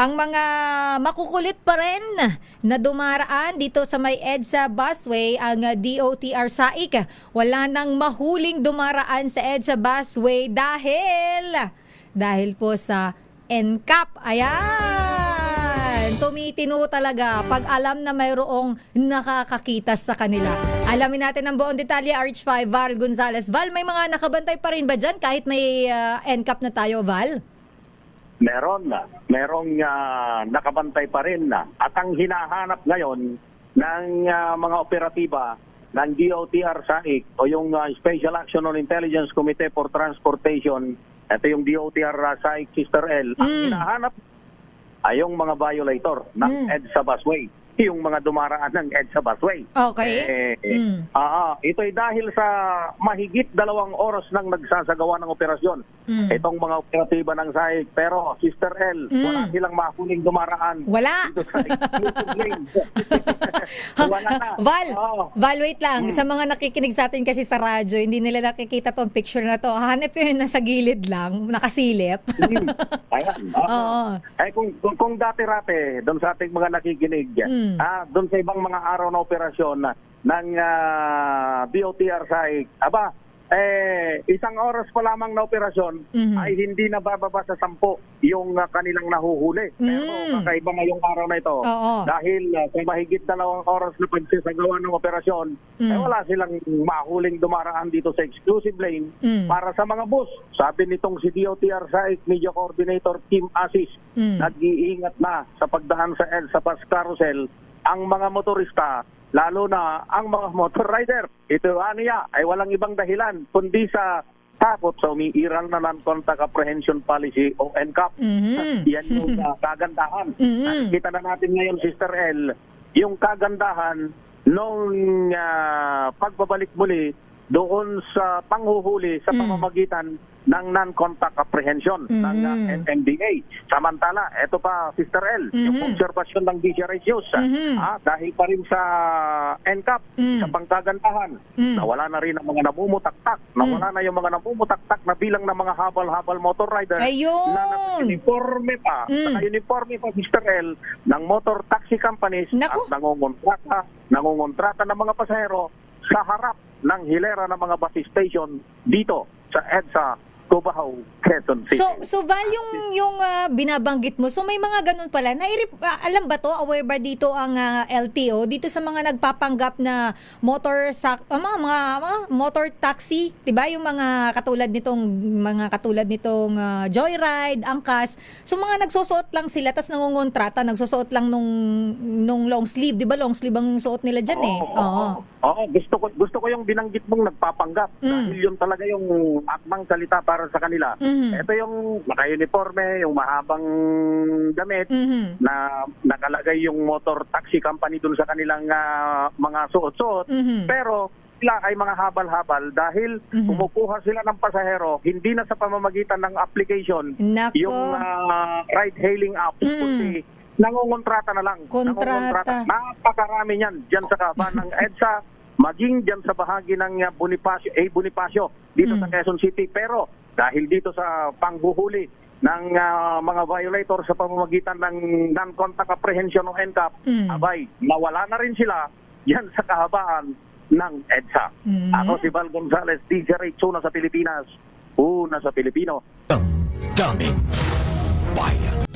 ang mga makukulit pa rin na dumaraan dito sa may EDSA busway, ang DOTR SAIC. Wala nang mahuling dumaraan sa EDSA busway dahil po sa NCAP. Ayan! Tumitino talaga pag alam na mayroong nakakakitas sa kanila. Alamin natin ang buong detalye, RH5, Val Gonzalez. Val, may mga nakabantay pa rin ba dyan kahit may NCAP na tayo, Val? Meron na. Merong nakabantay pa rin na. At ang hinahanap ngayon ng mga operatiba ng DOTR SAIC o yung Special Action on Intelligence Committee for Transportation, ito yung DOTR SAIC Sister L, ang hinahanap ay yung mga violator ng EDSA busway, yung mga dumaraan ng EDSA busway. Okay. Ito ay dahil sa mahigit 2 oras nang nagsasagawa ng operasyon. Itong mga operatiba ng SAIC. Pero, Sister L, wala silang mahuling dumaraan. Wala. Dito sa exclusive lane. Wala na. Val, wait lang. Sa mga nakikinig sa atin kasi sa radyo, hindi nila nakikita tong picture na to. Hanap yun nasa gilid lang, nakasilip. Ayan. Oo. Kung dati-rate, doon sa ating mga nakikinig, doon sa ibang mga araw na operasyon ng DOTR SAIC, isang oras pa lamang na operasyon ay hindi na bababa sa 10 yung kanilang nahuhuli. Pero kakaiba ngayong araw na ito. Dahil sa mahigit 2 oras na pagsasagawa ng operasyon, wala silang mahuling dumaraan dito sa exclusive lane para sa mga bus. Sabi nitong si DOTR SAIC Media Coordinator Kim Asis, nag-iingat na sa pagdaan sa EDSA bus carousel ang mga motorista, lalo na ang mga motor rider. Ito niya ay walang ibang dahilan kundi sa takot sa umiiral na non-contact apprehension policy o NCAP. Yan yung kagandahan. Kita na natin ngayon, Sister L, yung kagandahan nung pagbabalik muli doon sa panghuhuli sa pamamagitan ng non-contact apprehension ng NMDA. Samantala, eto pa, Sister L, yung obserbasyon ng DCRHUs, dahil pa rin sa NCAP, sa pangkagandahan, nawala na rin ang mga namumutaktak, nawala na yung mga namumutaktak na bilang ng mga habal-habal motor rider na naka-uniforme pa, Sister L, ng motor taxi companies at nangungontrata ng mga pasahero sa harap ng hilera ng mga bus station dito sa EDSA Cubao, Quezon City. So Val, yung binabanggit mo, so may mga ganun pala. Alam ba to, aware ba dito ang LTO dito sa mga nagpapanggap na motor motor taxi, 'di ba? Yung mga katulad nitong Joyride, Angkas. So mga nagsusuot lang sila tas nangungontrata, nagsusuot lang nung long sleeve, 'di ba? Long sleeve ang suot nila diyan Gusto ko yung binanggit mong nagpapanggap dahil yun talaga yung akmang salita para sa kanila. Ito yung naka-uniforme, yung mahabang damit na nakalagay yung motor taxi company dun sa kanilang mga suot-suot. Pero sila ay mga habal-habal dahil kumukuha sila ng pasahero hindi na sa pamamagitan ng application, yung ride-hailing apps, kundi nangungontrata na lang. Nangungontrata. Napakarami niyan dyan sa kaban ng EDSA, maging dyan sa bahagi ng Bonifacio dito sa Quezon City. Pero dahil dito sa panghuhuli ng mga violator sa pamamagitan ng non-contact apprehension o NCAP, nawala na rin sila dyan sa kahabaan ng EDSA. Ako si Val Gonzalez, DZRH, una sa Pilipinas, una sa Pilipino. Daming bayan.